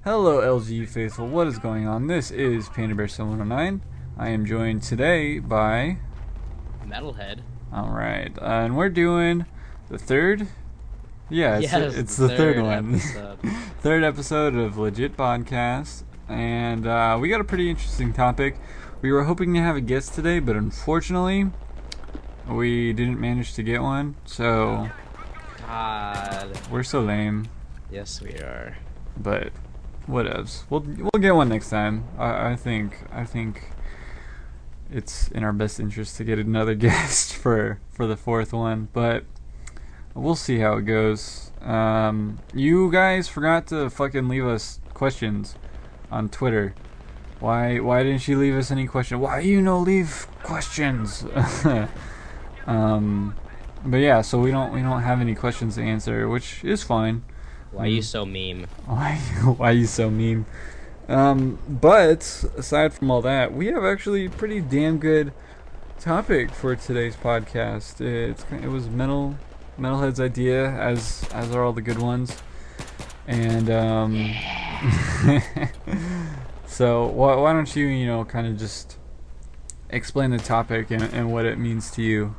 Hello LG Faithful, what is going on? This is PandaBear709. I am joined today by... Metalhead. Alright, and we're doing the third? Yeah, it's the third one. Third episode of LegitPodcast. And we got a pretty interesting topic. We were hoping to have a guest today, but unfortunately, we didn't manage to get one. So, God, we're so lame. yes, we are. But whatevs. We'll get one next time. I think it's in our best interest to get another guest for the fourth one, but we'll see how it goes. You guys forgot to fucking leave us questions on Twitter. Why didn't you leave us any questions? Why leave questions? But yeah, so we don't have any questions to answer, which is fine. Why you so meme? Why you so meme? But aside from all that, we have actually a pretty damn good topic for today's podcast. It was Metalhead's idea, as are all the good ones, and so why don't you kind of just explain the topic and what it means to you?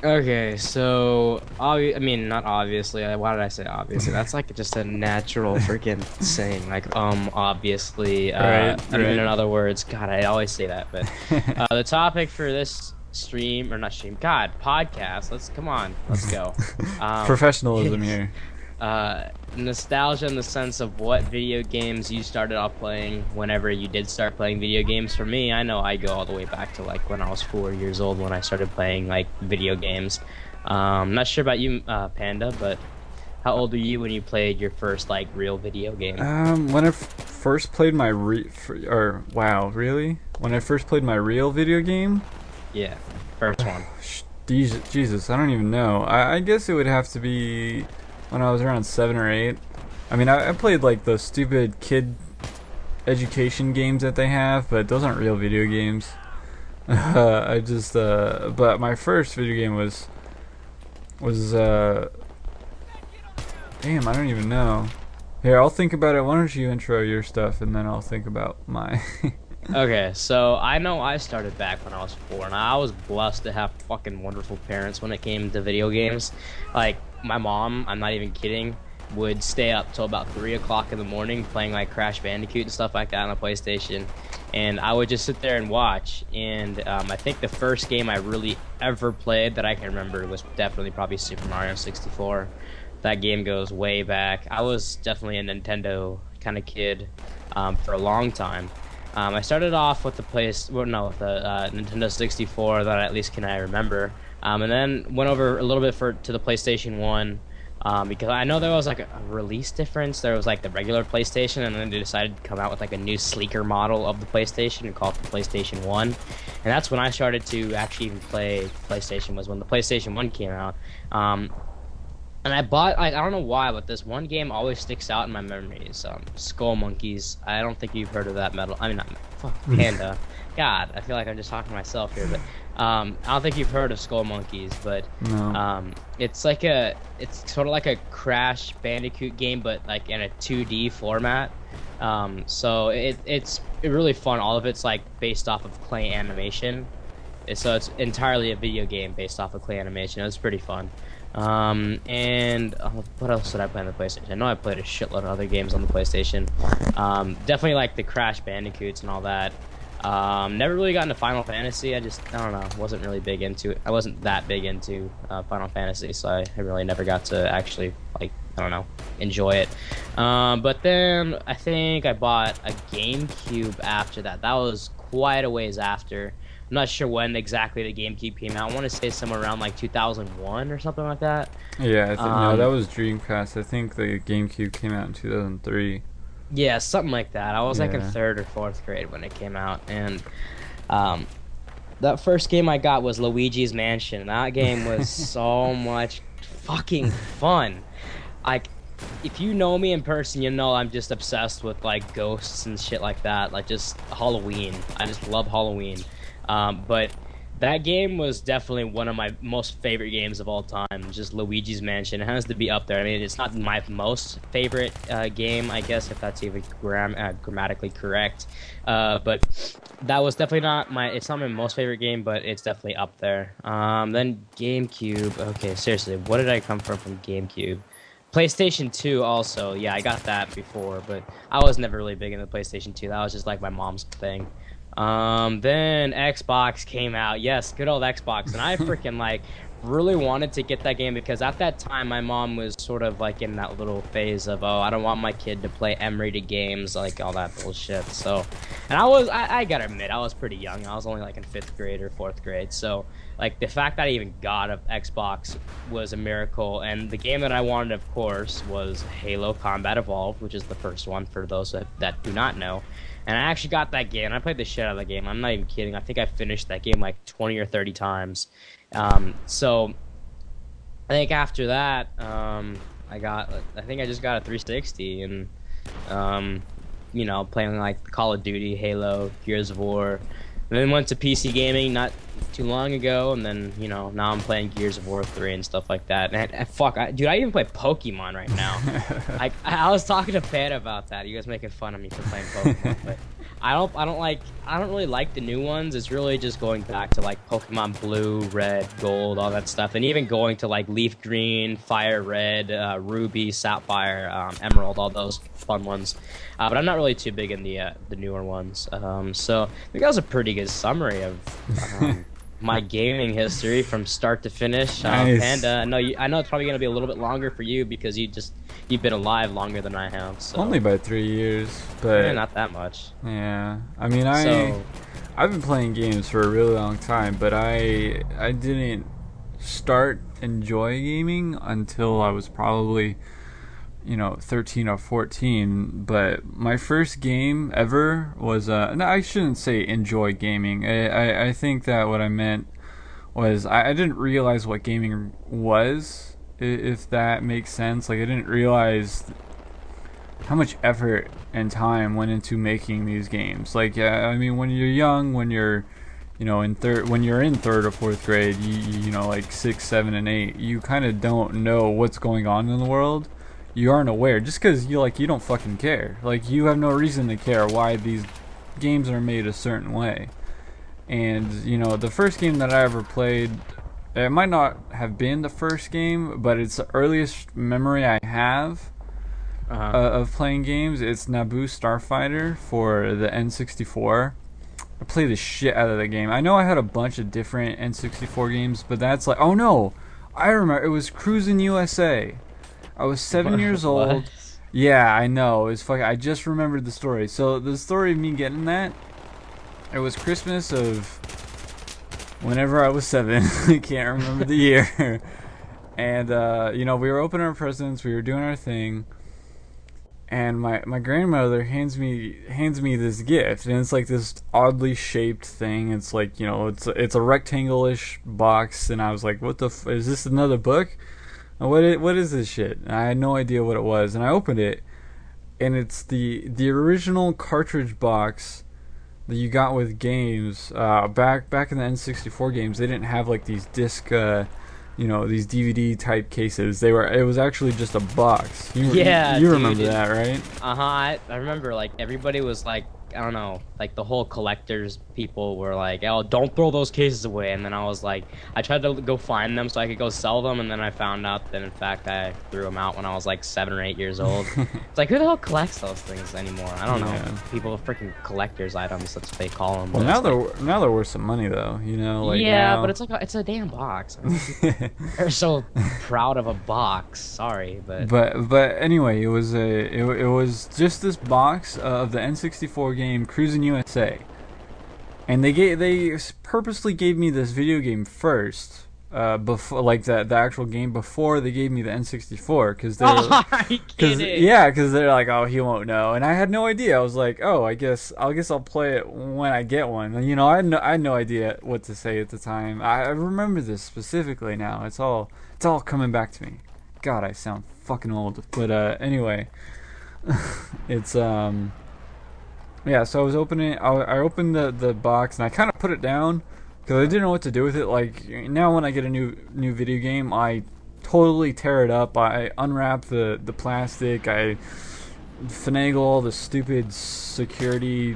Okay, so not obviously. Why did I say obviously? That's like just a natural freaking saying. Like obviously. Right. In other words, God, I always say that. But the topic for this podcast. Let's go. Professionalism here. Nostalgia in the sense of what video games you started off playing whenever you did start playing video games. For me, I know I go all the way back to like when I was 4 years old when I started playing like video games. Not sure about you, Panda, but how old were you when you played your first like real video game? When I first played my when I first played my real video game? Yeah, first one. Jesus, I don't even know. I guess it would have to be when I was around 7 or 8. I mean, I played like those stupid kid education games that they have, but those aren't real video games. But my first video game was damn, I don't even know. Here, I'll think about it. Why don't you intro your stuff, and then I'll think about my... Okay, so I know I started back when I was 4, and I was blessed to have fucking wonderful parents when it came to video games. Like, my mom, I'm not even kidding, would stay up till about 3 o'clock in the morning playing like Crash Bandicoot and stuff like that on the PlayStation, and I would just sit there and watch. And I think the first game I really ever played that I can remember was definitely probably Super Mario 64. That game goes way back. I was definitely a Nintendo kind of kid for a long time. I started off with the Nintendo 64, that at least can I remember, and then went over a little bit to the PlayStation 1, because I know there was like a release difference. There was like the regular PlayStation, and then they decided to come out with like a new sleeker model of the PlayStation and call it the PlayStation 1, and that's when I started to actually even play PlayStation, was when the PlayStation 1 came out. And I bought, I don't know why, but this one game always sticks out in my memories. Skull Monkeys. I don't think you've heard of that Panda. God, I feel like I'm just talking to myself here, but I don't think you've heard of Skull Monkeys, but No. it's sort of like a Crash Bandicoot game, but like in a 2D format. So it's really fun. All of it's like based off of clay animation, so it's entirely a video game based off of clay animation. It was pretty fun. And what else did I play on the PlayStation? I know I played a shitload of other games on the PlayStation. Definitely like the Crash Bandicoots and all that. Never really got into Final Fantasy. I don't know, wasn't really big into it. I wasn't that big into Final Fantasy, so I really never got to actually, like, I don't know, enjoy it. But then I think I bought a GameCube after that. That was quite a ways after. I'm not sure when exactly the GameCube came out. I want to say somewhere around like 2001 or something like that. Yeah, no, that was Dreamcast. I think the GameCube came out in 2003. Yeah, something like that. I was like in 3rd or 4th grade when it came out, and that first game I got was Luigi's Mansion. That game was so much fucking fun. Like, if you know me in person, you know I'm just obsessed with like ghosts and shit like that. Like just Halloween. I just love Halloween. But That game was definitely one of my most favorite games of all time. Just Luigi's Mansion. It has to be up there. I mean, it's not my most favorite game, I guess, if that's even grammatically correct. But that was definitely not my. It's not my most favorite game, but it's definitely up there. Then GameCube. Okay, seriously, what did I come from GameCube? PlayStation 2 also. Yeah, I got that before, but I was never really big into PlayStation 2. That was just like my mom's thing. Then Xbox came out. Yes, good old Xbox. And I freaking like really wanted to get that game because at that time my mom was sort of like in that little phase of, oh, I don't want my kid to play M-rated games, like all that bullshit. So, and I gotta admit, I was pretty young. I was only like in 5th grade or 4th grade. So like the fact that I even got an Xbox was a miracle. And the game that I wanted, of course, was Halo Combat Evolved, which is the first one for those that do not know. And I actually got that game. I played the shit out of the game. I'm not even kidding. I think I finished that game like 20 or 30 times. So I think after that, I think I just got a 360 and, you know, playing like Call of Duty, Halo, Gears of War. And then went to PC gaming not too long ago, and then, you know, now I'm playing Gears of War 3 and stuff like that. And dude, I even play Pokemon right now. I was talking to Pat about that. You guys making fun of me for playing Pokemon, but I don't really like the new ones. It's really just going back to like Pokemon Blue, Red, Gold, all that stuff, and even going to like Leaf Green, Fire Red, Ruby, Sapphire, Emerald, all those fun ones. But I'm not really too big in the newer ones. So I think that was a pretty good summary of my gaming history from start to finish. Nice. Panda, I know it's probably gonna be a little bit longer for you because you've been alive longer than I have. So. Only by 3 years, but yeah, not that much. Yeah, I mean, I've been playing games for a really long time, but I didn't start enjoy gaming until I was probably, you know, 13 or 14. But my first game ever was no, I shouldn't say enjoy gaming. I think that what I meant was I didn't realize what gaming was, if that makes sense. Like, I didn't realize how much effort and time went into making these games. Like, I mean, when you're young, when you're, you know, when you're in 3rd or 4th grade, you know, like 6, 7, and 8, you kind of don't know what's going on in the world. You aren't aware, just because you don't fucking care. Like, you have no reason to care why these games are made a certain way. And, you know, the first game that I ever played, it might not have been the first game, but it's the earliest memory I have of playing games. It's Naboo Starfighter for the N64. I played the shit out of the game. I know I had a bunch of different N64 games, but that's like, oh no, I remember, it was Cruisin' USA. I was 7 years old. What? Yeah, I know. It was fucking. I just remembered the story. So the story of me getting that, it was Christmas of whenever I was 7. I can't remember the year. And you know, we were opening our presents. We were doing our thing. And my grandmother hands me this gift, and it's like this oddly shaped thing. It's like, you know, it's a rectangle-ish box, and I was like, what the is this, another book? What is this shit? And I had no idea what it was, and I opened it, and it's the original cartridge box that you got with games. Back in the N64 games, they didn't have like these disc, you know, these DVD type cases. It was actually just a box. You remember that, right? I remember, like, everybody was like, I don't know, like the whole collectors people were like, oh, don't throw those cases away. And then I was like, I tried to go find them so I could go sell them, and then I found out that in fact I threw them out when I was like 7 or 8 years old. It's like, who the hell collects those things anymore? I don't know. People freaking collectors items, that's what they call them. Well, now they're worth some money though, you know. Like, yeah, now... but it's a damn box. I mean, they're so proud of a box. Sorry, but anyway, it was just this box of the N64 game Cruisin' USA, and they purposely gave me this video game first, before, like the actual game, before they gave me the N64, because they're like, oh, he won't know, and I had no idea. I was like, oh, I guess I'll play it when I get one. And, you know, I had no idea what to say at the time. I remember this specifically now. It's all coming back to me. God, I sound fucking old. But anyway, it's yeah. So I was opening. I opened the box, and I kind of put it down because I didn't know what to do with it. Like now, when I get a new video game, I totally tear it up. I unwrap the plastic. I finagle all the stupid security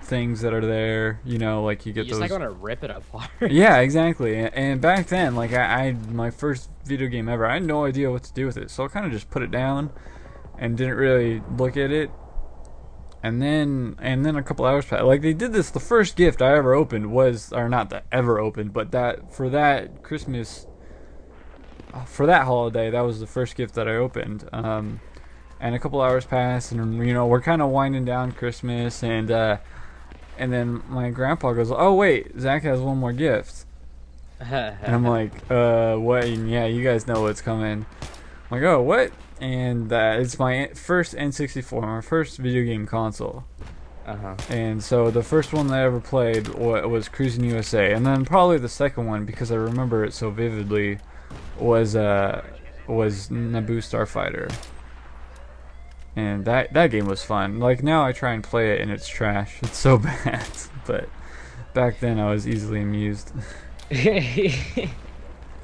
things that are there. You know, like you get You're those. just like want to rip it apart. Yeah, exactly. And back then, like I my first video game ever, I had no idea what to do with it, so I kind of just put it down and didn't really look at it. And then a couple hours passed. Like they did this. The first gift I ever opened was, or not that ever opened, but that for that Christmas, for that holiday, that was the first gift that I opened. And a couple hours passed, and you know we're kind of winding down Christmas, and then my grandpa goes, "Oh wait, Zach has one more gift," and I'm like, "What?" And yeah, you guys know what's coming. I'm like, "Oh, what?" And it's my first N64, my first video game console. And so the first one that I ever played was Cruising USA, and then probably the second one, because I remember it so vividly, was Naboo Starfighter. And that game was fun. Like now I try and play it and it's trash. It's so bad. But back then I was easily amused.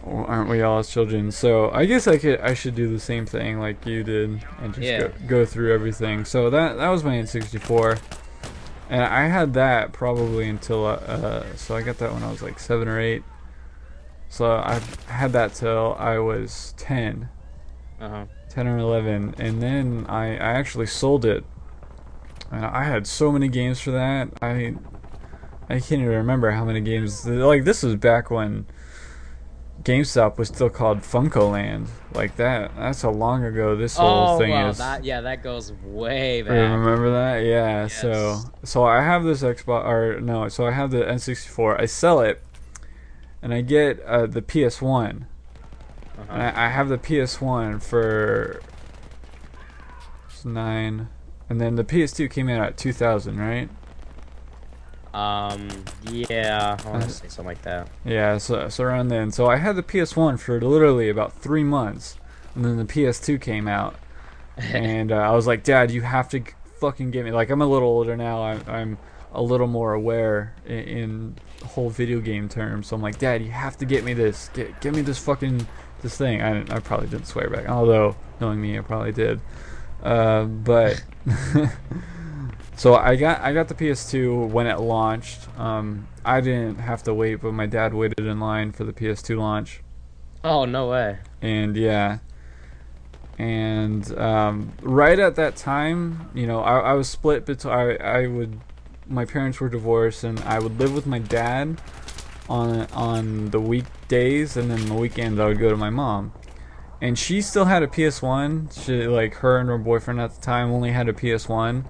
Aren't we all as children? So I guess I should do the same thing like you did and just go through everything. So that was my N64. And I had that probably until so I got that when I was like 7 or 8. So I had that till I was 10. 10 or 11, and then I actually sold it, and I had so many games for that. I can't even remember how many games. Like this was back when GameStop was still called FuncoLand. Like that's how long ago this whole thing is. That goes way back. Remember that? Yeah. Yes. So I have this Xbox, or no, so I have the N64. I sell it, and I get the PS1. And I have the PS1 for 9, and then the PS2 came out at 2000, right? Yeah, I want to say something like that. Yeah, so around then. So I had the PS1 for literally about 3 months, and then the PS2 came out, and I was like, Dad, you have to fucking get me. Like I'm a little older now. I'm a little more aware in whole video game terms. So I'm like, Dad, you have to get me this. Get me this fucking this thing. I probably didn't swear back, although knowing me, I probably did. But so I got the PS2 when it launched. I didn't have to wait, but my dad waited in line for the PS2 launch. Oh, no way. And yeah, and right at that time, you know, I was split between my parents were divorced, and I would live with my dad on the weekdays, and then the weekends I would go to my mom. And she still had a PS1. She, like, her and her boyfriend at the time only had a PS1.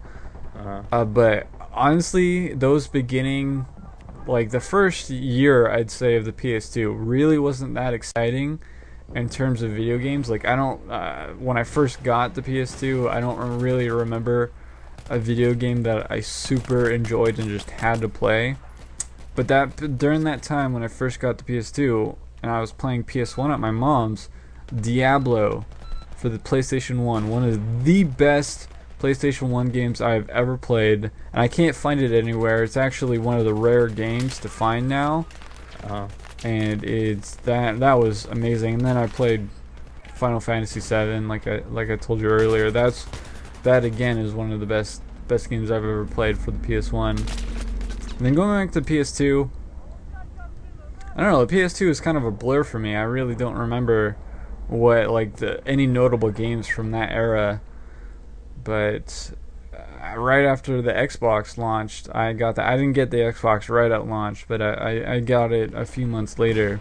But honestly, those beginning, like the first year, I'd say, of the PS2 really wasn't that exciting in terms of video games. Like I don't, when I first got the PS2, I don't really remember a video game that I super enjoyed and just had to play. But during that time when I first got the PS2 and I was playing PS1 at my mom's, Diablo for the PlayStation 1, one of the best PlayStation 1 games I've ever played, and I can't find it anywhere. It's actually one of the rare games to find now. And it's that was amazing. And then I played Final Fantasy 7, like I told you earlier. That again is one of the best games I've ever played for the PS1. And then going back to PS2, I don't know, the PS2 is kind of a blur for me. I really don't remember what any notable games from that era. But right after the Xbox launched, I got that. I didn't get the Xbox right at launch, but I got it a few months later,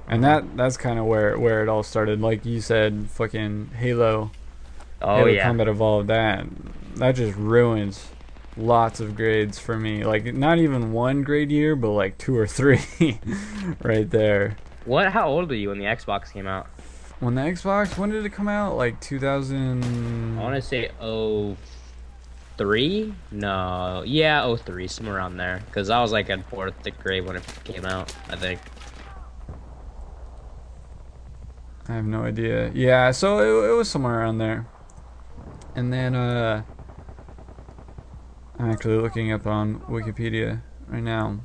and that's kind of where it all started. Like you said, fucking Halo. Oh, Halo Combat Evolved. That just ruins lots of grades for me. Like not even one grade year, but like 2 or 3, right there. How old were you when the Xbox came out? When did it come out? Like 2000. I want to say 03? No. Yeah, 03, somewhere around there. Because I was like in 4th grade when it came out, I think. I have no idea. Yeah, so it was somewhere around there. And then, I'm actually looking up on Wikipedia right now.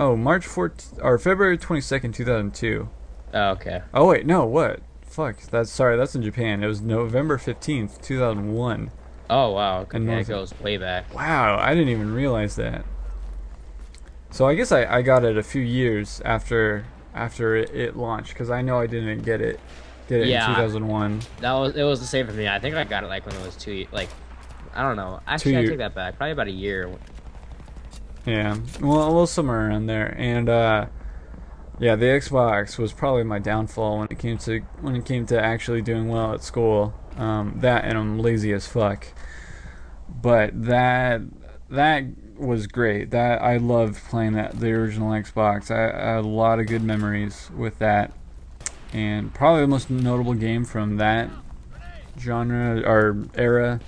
Oh, March 14th or February 22nd, 2002. Oh, okay. Oh wait, no, what? Fuck, that's in Japan. It was November 15th, 2001. Oh wow, okay, it goes way back. Wow, I didn't even realize that. So I guess I got it a few years after it launched, because I know I didn't get it in 2001. It was the same for me. I think I got it like when it was I don't know. Actually, I take that back. Probably about a year. Yeah, well, somewhere around there. And yeah, the Xbox was probably my downfall when it came to actually doing well at school. That, and I'm lazy as fuck. But that was great. That I loved playing the original Xbox. I had a lot of good memories with that. And probably the most notable game from that genre or era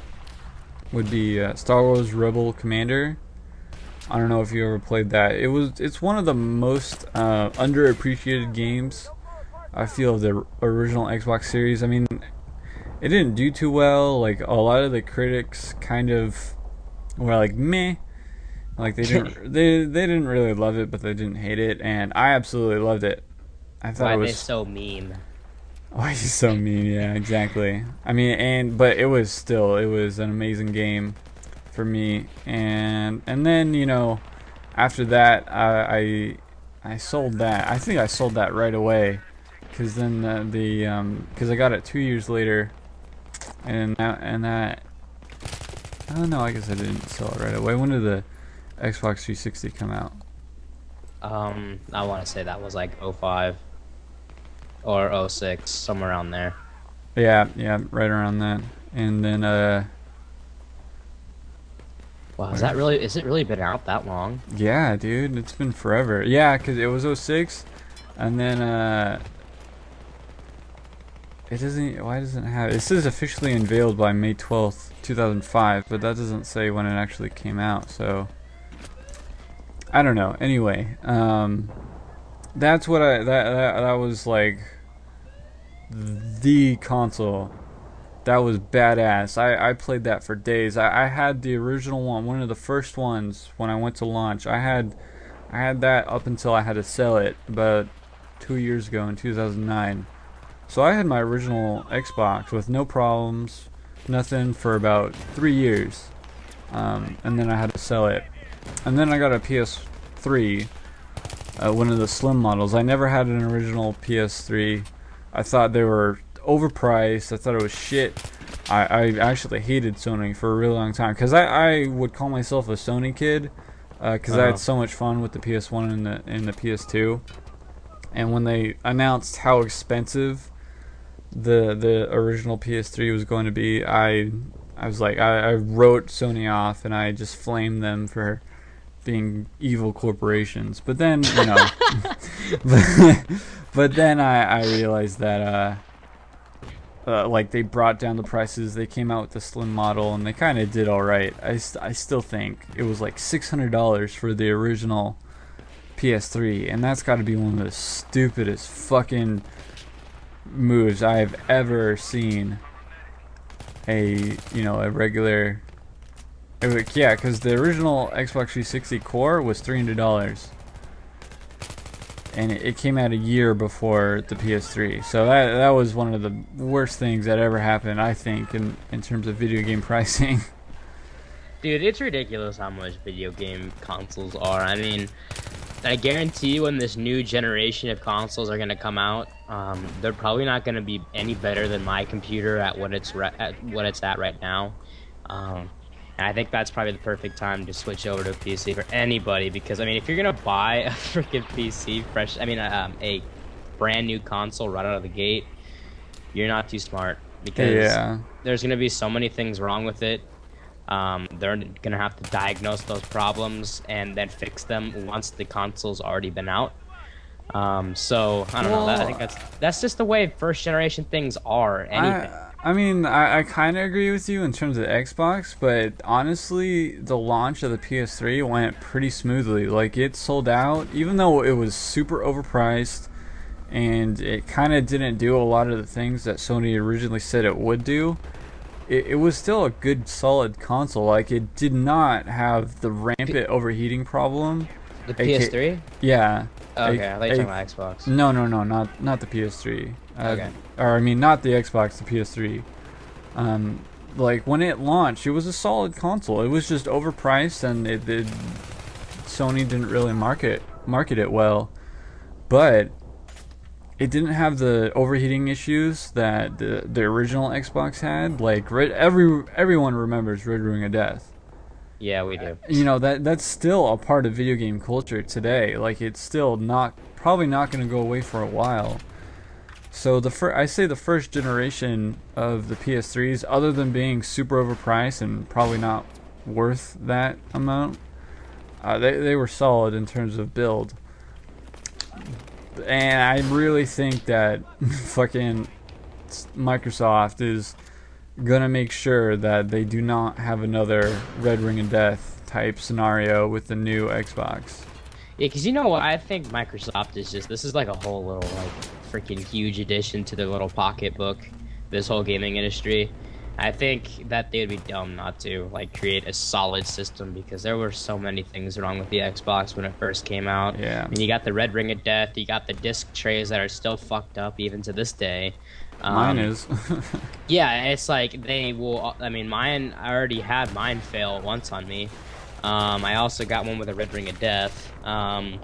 would be Star Wars Rebel Commander. I don't know if you ever played that. It's one of the most underappreciated games, I feel, of the original Xbox series. I mean, it didn't do too well. Like, a lot of the critics kind of were like, meh. Like, they didn't really love it, but they didn't hate it, and I absolutely loved it. I thought Why are they so mean? Why he's so mean? Yeah, exactly. I mean, but it was an amazing game for me, and then, you know, after that I sold that. I think I sold that right away, because then because I got it 2 years later, and that I don't know. I guess I didn't sell it right away. When did the Xbox 360 come out? I want to say that was like 05 or 06, somewhere around there. Yeah, right around that. And then wow, is it really been out that long? Yeah, dude, it's been forever. Yeah, because it was 06, and then why doesn't it have, it says officially unveiled by May 12th, 2005, but that doesn't say when it actually came out, so I don't know. Anyway, that's what that was like the console. That was badass. I played that for days. I had the original one of the first ones when I went to launch. I had that up until I had to sell it about 2 years ago in 2009. So I had my original Xbox with no problems, nothing, for about 3 years, and then I had to sell it. And then I got a PS3, one of the slim models. I never had an original PS3. I thought they were overpriced. I thought it was shit. I actually hated Sony for a really long time, because I would call myself a Sony kid, because I had so much fun with the PS1 and the PS2. And when they announced how expensive the original PS3 was going to be, I was like, I wrote Sony off, and I just flamed them for being evil corporations. But then, you know, but then I realized that like, they brought down the prices. They came out with the slim model, and they kind of did all right. I still think it was like $600 for the original PS3, and that's got to be one of the stupidest fucking moves I've ever seen. A regular, yeah, because the original Xbox 360 core was $300, and it came out a year before the PS3. So that was one of the worst things that ever happened, I think, in terms of video game pricing. Dude, it's ridiculous how much video game consoles are. I mean, I guarantee you, when this new generation of consoles are going to come out, they're probably not going to be any better than my computer at what it's at right now. And I think that's probably the perfect time to switch over to a PC for anybody, because I mean, if you're going to buy a freaking PC a brand new console right out of the gate, you're not too smart, because there's going to be so many things wrong with it. They're gonna have to diagnose those problems and then fix them once the console's already been out. So I don't know. I think that's just the way first generation things are. I mean, I kind of agree with you in terms of Xbox, but honestly, the launch of the PS3 went pretty smoothly. Like, it sold out, even though it was super overpriced, and it kind of didn't do a lot of the things that Sony originally said it would do. It was still a good, solid console. Like, it did not have the rampant overheating problem The PS3? Yeah. Okay, I thought you were talking about Xbox. No, not the PS3. Okay. Or I mean, not the Xbox, the PS3. Like when it launched, it was a solid console. It was just overpriced, and Sony didn't really market it well, but it didn't have the overheating issues that the original Xbox had. Like everyone remembers Red Ring of Death. Yeah, we do. You know, that's still a part of video game culture today. Like, it's still probably not going to go away for a while. So I say the first generation of the PS3s, other than being super overpriced and probably not worth that amount, they were solid in terms of build. And I really think that fucking Microsoft is gonna make sure that they do not have another Red Ring of Death type scenario with the new Xbox. Yeah, because you know what? I think Microsoft this is like a whole little, like, freaking huge addition to their little pocketbook, this whole gaming industry. I think that they would be dumb not to, like, create a solid system, because there were so many things wrong with the Xbox when it first came out. Yeah. I mean, you got the Red Ring of Death, you got the disc trays that are still fucked up even to this day. Mine is. Yeah, it's like they will. I mean, I already had mine fail once on me. I also got one with a Red Ring of Death. And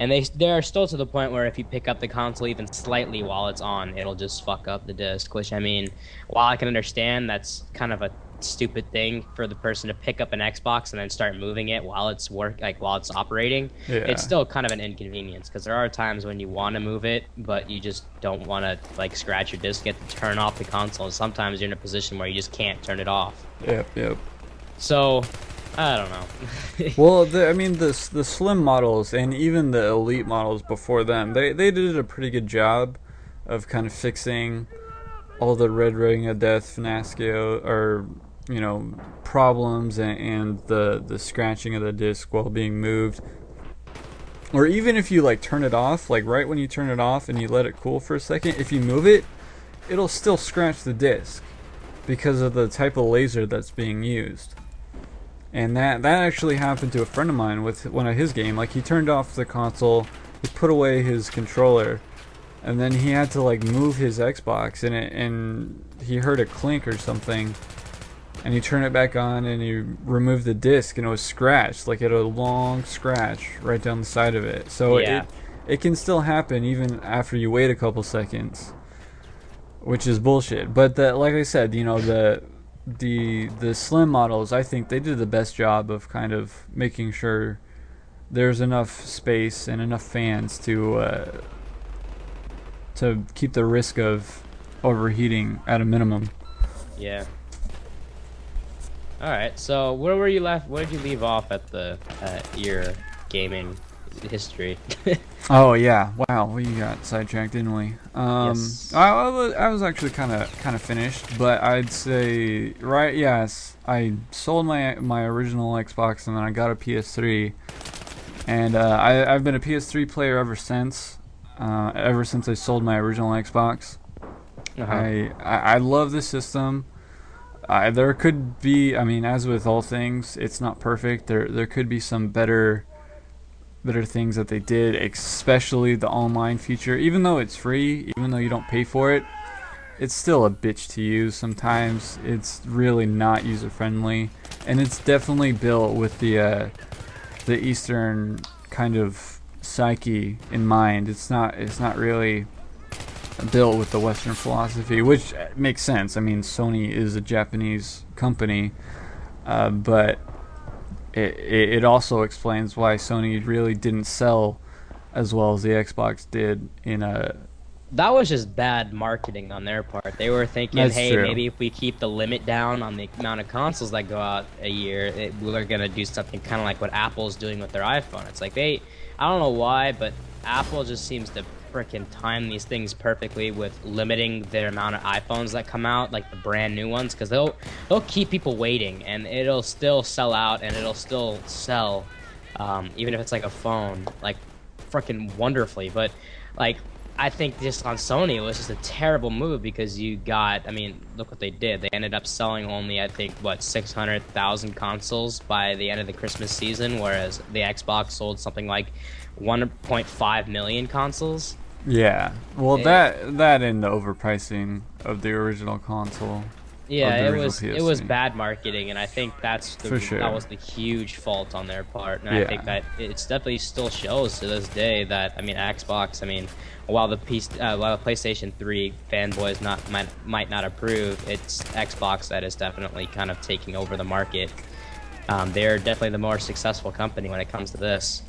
they're still to the point where if you pick up the console even slightly while it's on, it'll just fuck up the disc. Which, I mean, while I can understand that's kind of a stupid thing for the person to pick up an Xbox and then start moving it while it's while it's operating, it's still kind of an inconvenience, because there are times when you want to move it, but you just don't want to, like, scratch your disc, get to turn off the console, and sometimes you're in a position where you just can't turn it off. Yep. So, I don't know. Well, I mean, the slim models and even the elite models before them, they did a pretty good job of kind of fixing all the Red Ring of Death fiasco, or, you know, problems and the scratching of the disc while being moved. Or even if you, like, turn it off, like right when you turn it off and you let it cool for a second, if you move it, it'll still scratch the disc because of the type of laser that's being used. And that actually happened to a friend of mine with one of his game. Like, he turned off the console, he put away his controller, and then he had to, like, move his Xbox, and he heard a clink or something, and he turned it back on, and he removed the disc, and it was scratched. Like, it had a long scratch right down the side of it. So yeah. it can still happen even after you wait a couple seconds, which is bullshit. But like I said, you know, the slim models, I think they did the best job of kind of making sure there's enough space and enough fans to keep the risk of overheating at a minimum. Yeah. All right. So where were you left? Where did you leave off at your gaming history? Oh yeah! Wow, we got sidetracked, didn't we? Yes. I was actually kind of finished, but I'd say yes, I sold my original Xbox, and then I got a PS3, and I've been a PS3 player ever since. Ever since I sold my original Xbox. I love the system. There could be, I mean, as with all things, it's not perfect. There could be some better things that they did, especially the online feature. Even though it's free, even though you don't pay for it, it's still a bitch to use sometimes. It's really not user friendly, and it's definitely built with the Eastern kind of psyche in mind. It's not really built with the Western philosophy, which makes sense. I mean, Sony is a Japanese company, but it also explains why Sony really didn't sell as well as the Xbox did in a... That was just bad marketing on their part. They were thinking, That's hey, true. maybe if we keep the limit down on the amount of consoles that go out a year, we're going to do something kind of like what Apple's doing with their iPhone. It's like I don't know why, but Apple just seems to freaking time these things perfectly with limiting their amount of iPhones that come out, like the brand new ones, because they'll keep people waiting, and it'll still sell out, and it'll still sell, even if it's like a phone, like freaking wonderfully. But like I think just on Sony, it was just a terrible move because you got, I mean, look what they did. They ended up selling only, I think, what, 600,000 consoles by the end of the Christmas season, whereas the Xbox sold something like 1.5 million consoles. Yeah. Well, that and the overpricing of the original console. Yeah, it was bad marketing, and I think that was the huge fault on their part. And I think that it's definitely still shows to this day that, I mean, Xbox, I mean, while the PlayStation 3 fanboys might not approve, it's Xbox that is definitely kind of taking over the market. They're definitely the more successful company when it comes to this.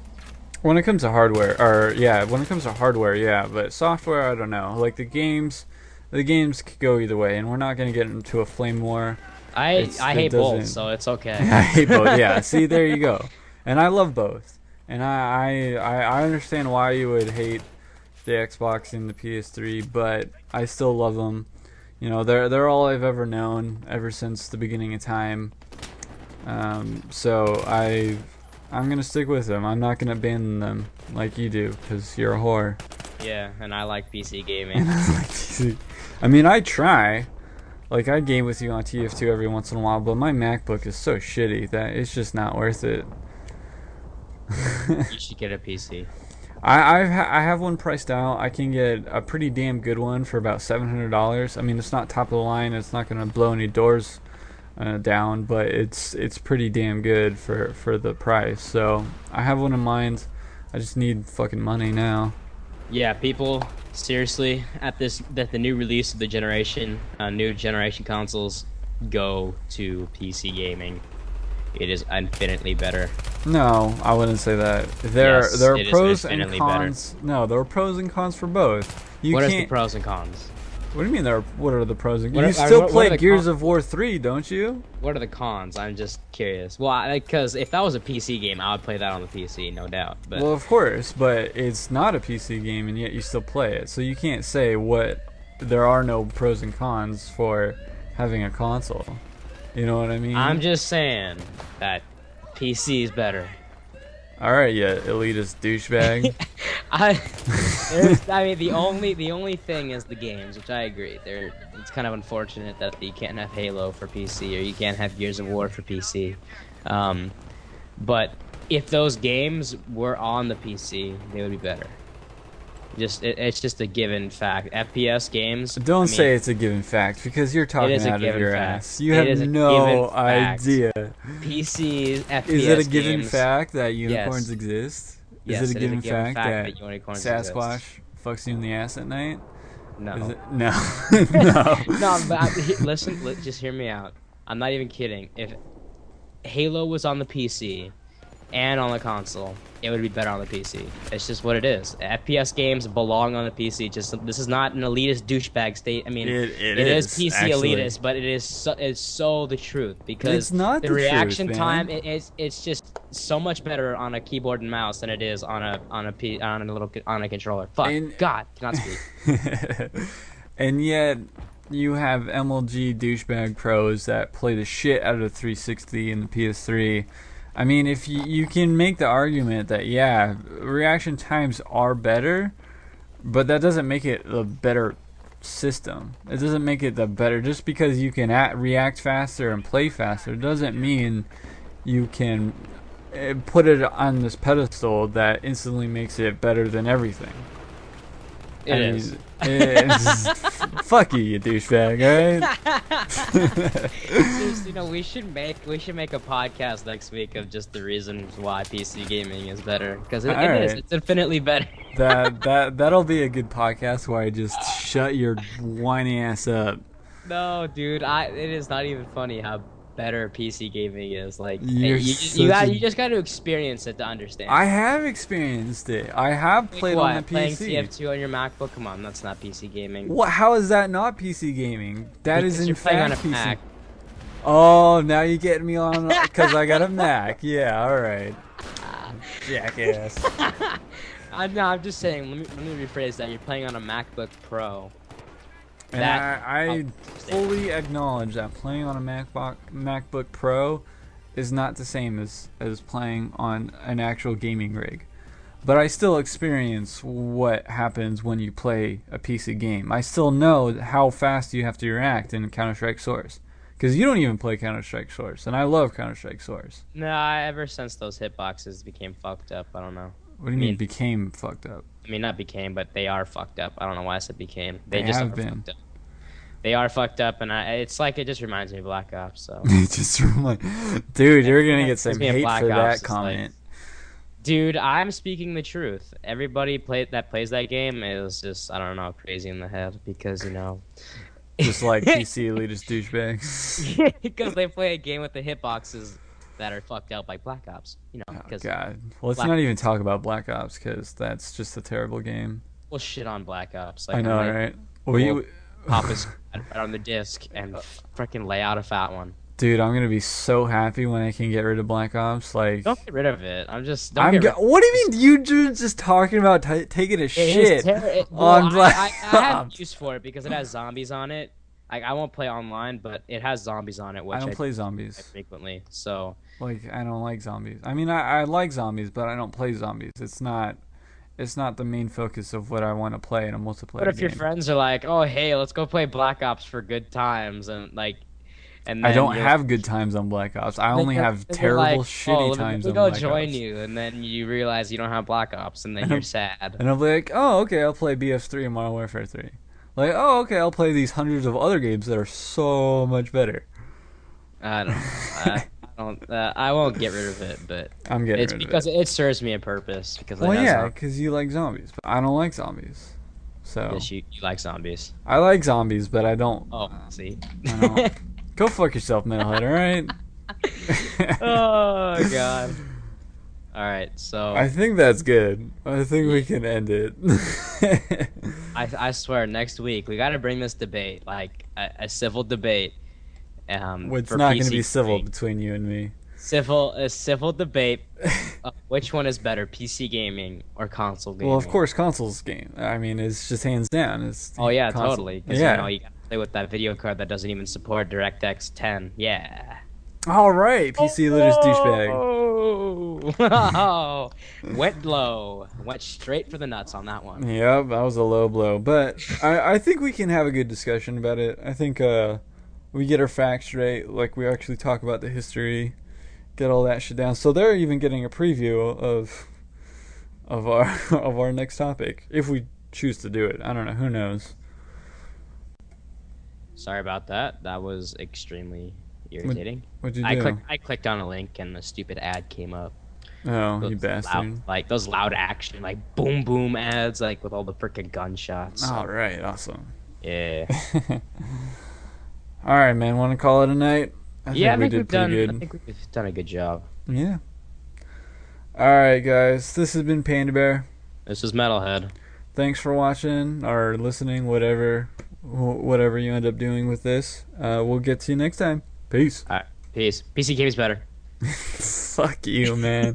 When it comes to hardware, but software, I don't know. Like the games could go either way, and we're not going to get into a flame war. I hate both, so it's okay. I hate both. Yeah, see, there you go. And I love both, and I understand why you would hate the Xbox and the PS3, but I still love them. You know, they're all I've ever known ever since the beginning of time. So I'm gonna stick with them. I'm not gonna abandon them like you do, because you're a whore. Yeah, and I like PC gaming. And I like PC. I mean, I try. Like, I game with you on TF2 every once in a while, but my MacBook is so shitty that it's just not worth it. You should get a PC. I have one priced out. I can get a pretty damn good one for about $700. I mean, it's not top of the line. It's not gonna blow any doors down, but it's pretty damn good for the price. So I have one in mind. I just need fucking money now. Yeah, people, seriously, at the new release of the new generation consoles, go to PC gaming. It is infinitely better. No, I wouldn't say that. There are pros and cons. Better. No, there are pros and cons for both. What is the pros and cons? What do you mean what are the pros and cons? You still play Gears of War 3, don't you? What are the cons? I'm just curious. Well, because if that was a PC game, I would play that on the PC, no doubt. But well, of course, but it's not a PC game, and yet you still play it. So you can't say there are no pros and cons for having a console. You know what I mean? I'm just saying that PC is better. All right, yeah, elitist douchebag. I mean, the only thing is the games, which I agree. It's kind of unfortunate that you can't have Halo for PC or you can't have Gears of War for PC. But if those games were on the PC, they would be better. It's just a given fact. FPS games. Don't say it's a given fact, because you're talking out of your ass. You have no idea. PCs, FPS. Is it a given fact that unicorns exist? Yes, is it a given fact that unicorns Sasquatch exist. Fucks you in the ass at night? No. No. No. No, but listen, just hear me out. I'm not even kidding. If Halo was on the PC and on the console, it would be better on the PC. It's just what it is. FPS games belong on the PC. This is not an elitist douchebag state. I mean, it is PC actually. Elitist, but it's so the truth, because it's not the reaction truth, time it's just so much better on a keyboard and mouse than it is on a controller. Fuck. God, cannot speak. And yet you have MLG douchebag pros that play the shit out of 360 and the PS3. I mean, if you can make the argument that, yeah, reaction times are better, but that doesn't make it a better system. It doesn't make it the better. Just because you can react faster and play faster doesn't mean you can put it on this pedestal that instantly makes it better than everything. It is. Fuck you douchebag, right? You know, we should make a podcast next week of just the reasons why PC gaming is better, because it is. It's infinitely better. That'll be a good podcast where I just shut your whiny ass up. No, dude, it is not even funny how better PC gaming is. Like, you just got to experience it to understand. I have experienced it. I have played on the PC. Playing TF2 on your MacBook? Come on, that's not PC gaming. What? How is that not PC gaming? That is in fact PC. Mac. Oh, now you get me on because I got a Mac. Yeah, all right. Jackass. No, I'm just saying. Let me rephrase that. You're playing on a MacBook Pro. And I fully acknowledge that playing on a MacBook Pro is not the same as playing on an actual gaming rig. but I still experience what happens when you play a PC game. I still know how fast you have to react in Counter-Strike Source. Because you don't even play Counter-Strike Source, and I love Counter-Strike Source. Nah, ever since those hitboxes became fucked up, I don't know. What do you mean became fucked up? I mean, not became, but they are fucked up. I don't know why I said became. They just have been. Fucked up. They are fucked up, and it's like it just reminds me of Black Ops. So. It just dude, you're gonna get some hate for that comment. Like, dude, I'm speaking the truth. Everybody that plays that game is just, I don't know, crazy in the head because, you know. Just like PC elitist douchebags. Because they play a game with the hitboxes that are fucked up like Black Ops. You know. Oh, God. Well, let's not even talk about Black Ops because that's just a terrible game. Well, shit on Black Ops. Like, I know, right? Well, pop his right on the disc and freaking lay out a fat one. Dude, I'm gonna be so happy when I can get rid of Black Ops. Like, don't get rid of it. What do you mean? You just talking about taking a shit on Black Ops? I have use for it because it has zombies on it. I won't play online, but it has zombies on it. Which I don't play zombies frequently. So like, I don't like zombies. I mean, I like zombies, but I don't play zombies. It's not the main focus of what I want to play in a multiplayer game. But if your friends are like, "Oh, hey, let's go play Black Ops for good times," and like. And I don't have good times on Black Ops. I only have terrible, shitty times on Black Ops. Let me go join you, and then you realize you don't have Black Ops, and then you're sad. And I'll be like, oh, okay, I'll play BF3 and Modern Warfare 3. Like, oh, okay, I'll play these hundreds of other games that are so much better. I don't know. I won't get rid of it, but I'm getting rid of it. It's because it serves me a purpose. Well, yeah, because you like zombies, but I don't like zombies. So. Yes, you like zombies. I like zombies, but I don't. Oh, see. I don't. Go fuck yourself, metalhead, alright? Oh, God. Alright, so... I think that's good. I think we can end it. I swear, next week, we gotta bring this debate, like, a civil debate. It's not going to be civil between you and me. A civil debate of which one is better, PC gaming or console gaming. Well, of course, consoles game. I mean, it's just hands down. Totally. Because, you know, you gotta play with that video card that doesn't even support DirectX 10. Yeah. All right, PC elitist douchebag. Oh, went low. Went straight for the nuts on that one. Yep, that was a low blow. But I think we can have a good discussion about it. I think we get our facts straight. Like, we actually talk about the history, get all that shit down. So they're even getting a preview of our next topic if we choose to do it. I don't know. Who knows? Sorry about that. That was extremely irritating. What'd you do? I clicked on a link and a stupid ad came up. Oh, you bastard. Those loud action, like boom boom ads, like with all the freaking gunshots. All right, awesome. Yeah. All right, man. Want to call it a night? I think we've done a good job. Yeah. All right, guys. This has been Panda Bear. This is Metalhead. Thanks for watching or listening, whatever you end up doing with this. We'll get to you next time. Peace. All right. Peace. PC game is better. Fuck you, man.